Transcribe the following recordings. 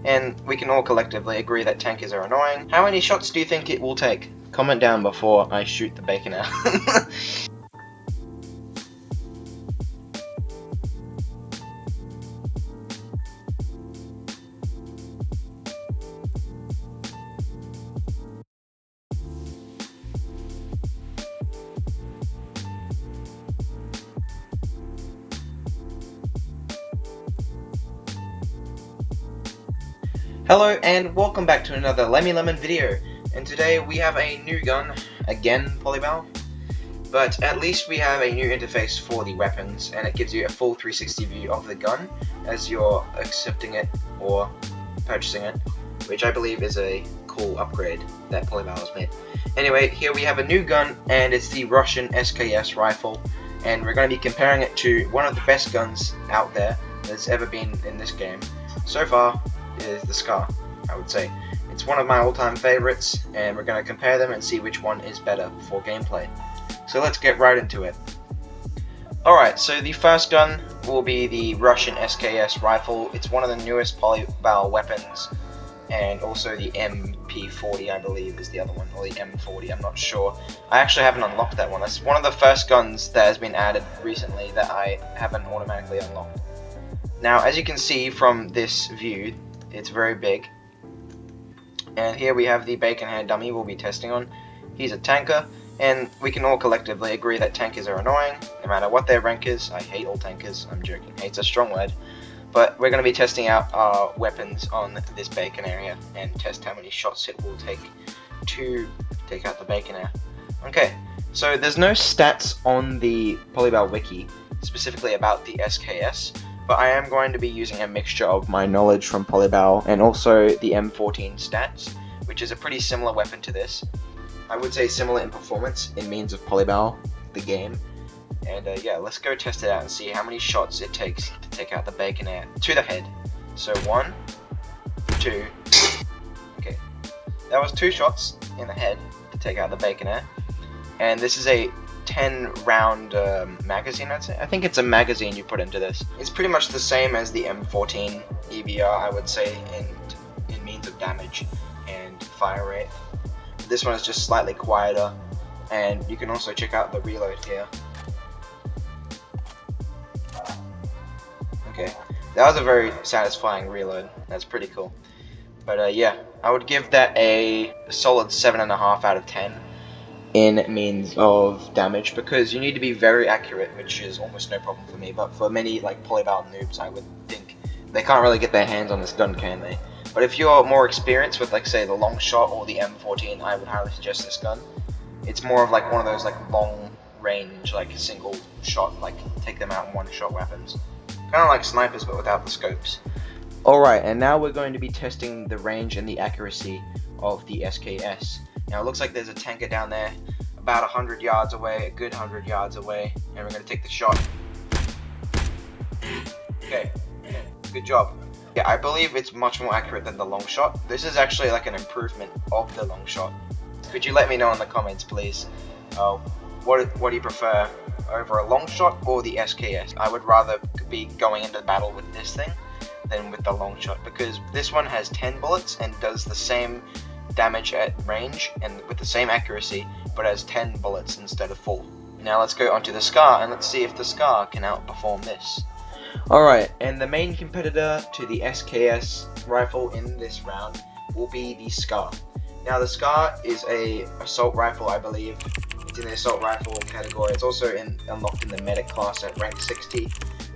and we can all collectively agree that tankers are annoying. How many shots do you think it will take? Comment down before I shoot the bacon out. Hello and welcome back to another Lemmy Lemon video, and today we have a new gun, again Polybal, but at least we have a new interface for the weapons, and it gives you a full 360 view of the gun as you're accepting it or purchasing it, which I believe is a cool upgrade that Polybal has made. Anyway, here we have a new gun, and it's the Russian SKS rifle, and we're going to be comparing it to one of the best guns out there that's ever been in this game. So far, is the Scar, I would say. It's one of my all-time favorites, and we're going to compare them and see which one is better for gameplay. So let's get right into it. Alright, so the first gun will be the Russian SKS rifle. It's one of the newest Polybal weapons, and also the MP40 I believe is the other one, or the M40, I'm not sure. I actually haven't unlocked that one. That's one of the first guns that has been added recently that I haven't automatically unlocked. Now, as you can see from this view, it's very big, and here we have the bacon head dummy we'll be testing on. He's a tanker, and we can all collectively agree that tankers are annoying, no matter what their rank is. I hate all tankers, I'm joking, hate's a strong word, but we're going to be testing out our weapons on this bacon area, and test how many shots it will take to take out the bacon area. Okay, so there's no stats on the Polybal wiki, specifically about the SKS, but I am going to be using a mixture of my knowledge from Polybal and also the M14 stats, which is a pretty similar weapon to this. I would say similar in performance in means of Polybal, the game. And yeah, let's go test it out and see how many shots it takes to take out the bacon air to the head. So 1, 2, okay, that was 2 shots in the head to take out the bacon air. And this is a 10 round magazine, I'd say. I think it's a magazine you put into this. It's pretty much the same as the M14 EBR, I would say, in means of damage and fire rate. This one is just slightly quieter, and you can also check out the reload here. Okay, that was a very satisfying reload. That's pretty cool. But yeah, I would give that a solid 7.5 out of 10. In means of damage, because you need to be very accurate, which is almost no problem for me, but for many like Polybal noobs, I would think they can't really get their hands on this gun, can they? But if you're more experienced with, like, say, the long shot or the M14, I would highly suggest this gun. It's more of like one of those like long range, like single shot, like take them out in one shot weapons, kind of like snipers but without the scopes. Alright, and now we're going to be testing the range and the accuracy of the SKS. Now it looks like there's a tanker down there about 100 yards away, a good 100 yards away, and we're going to take the shot. Okay, good job. Yeah, I believe it's much more accurate than the long shot. This is actually like an improvement of the long shot. Could you let me know in the comments, please? What do you prefer, over a long shot or the SKS? I would rather be going into battle with this thing than with the long shot, because this one has 10 bullets and does the same damage at range and with the same accuracy, but has 10 bullets instead of 4. Now let's go onto the Scar, and let's see if the Scar can outperform this. Alright, and the main competitor to the SKS rifle in this round will be the Scar. Now the Scar is a assault rifle, I believe. It's in the assault rifle category. It's also unlocked in the medic class at rank 60.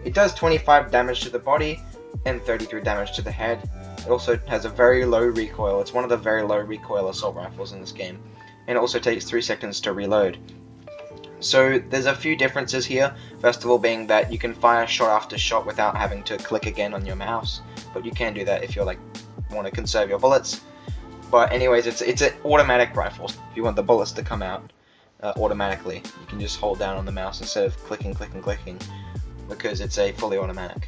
It does 25 damage to the body and 33 damage to the head. It also has a very low recoil. It's one of the very low recoil assault rifles in this game. And it also takes 3 seconds to reload. So there's a few differences here. First of all being that you can fire shot after shot without having to click again on your mouse. But you can do that if you're want to conserve your bullets. But anyways, it's an automatic rifle. If you want the bullets to come out automatically, you can just hold down on the mouse instead of clicking, because it's a fully automatic.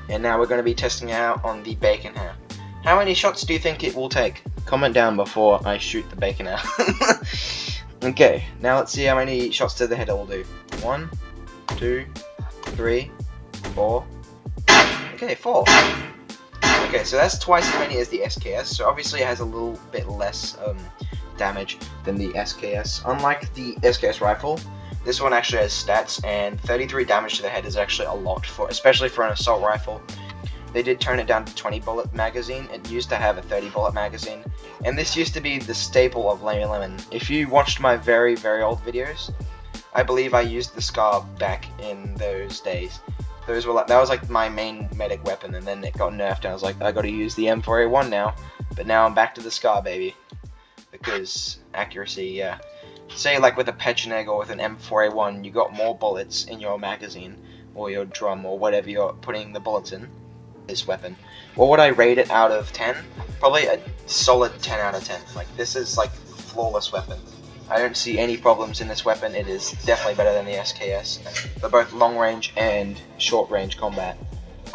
And now we're going to be testing it out on the bacon hair. How many shots do you think it will take? Comment down before I shoot the bacon out. Okay, now let's see how many shots to the head it will do. 1, 2, 3, 4. Okay, 4. Okay, so that's twice as many as the SKS, so obviously it has a little bit less damage than the SKS. Unlike the SKS rifle, this one actually has stats, and 33 damage to the head is actually a lot, especially for an assault rifle. They did turn it down to 20 bullet magazine. It used to have a 30 bullet magazine, and this used to be the staple of Lemmy Lemon. If you watched my very, very old videos, I believe I used the Scar back in those days. That was like my main medic weapon, and then it got nerfed, and I was like, I gotta use the M4A1 now. But now I'm back to the Scar, baby, because accuracy, yeah. Say like with a Pecheneg or with an M4A1, you got more bullets in your magazine, or your drum, or whatever you're putting the bullets in. This weapon. What would I rate it out of 10? Probably a solid 10 out of 10. Like, this is like flawless weapon. I don't see any problems in this weapon. It is definitely better than the SKS for both long range and short range combat.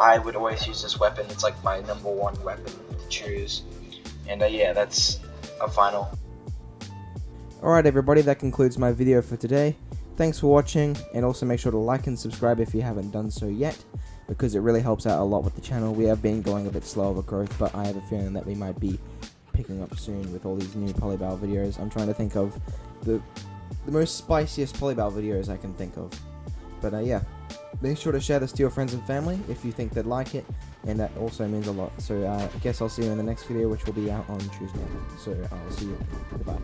I would always use this weapon. It's like my #1 weapon to choose. And yeah, that's a final. Alright everybody, that concludes my video for today. Thanks for watching, and also make sure to like and subscribe if you haven't done so yet, because it really helps out a lot with the channel. We have been going a bit slow of a growth, but I have a feeling that we might be picking up soon with all these new Polybattle videos. I'm trying to think of the most spiciest Polybattle videos I can think of. But yeah, make sure to share this to your friends and family if you think they'd like it, and that also means a lot. So I guess I'll see you in the next video, which will be out on Tuesday. So I'll see you. Goodbye.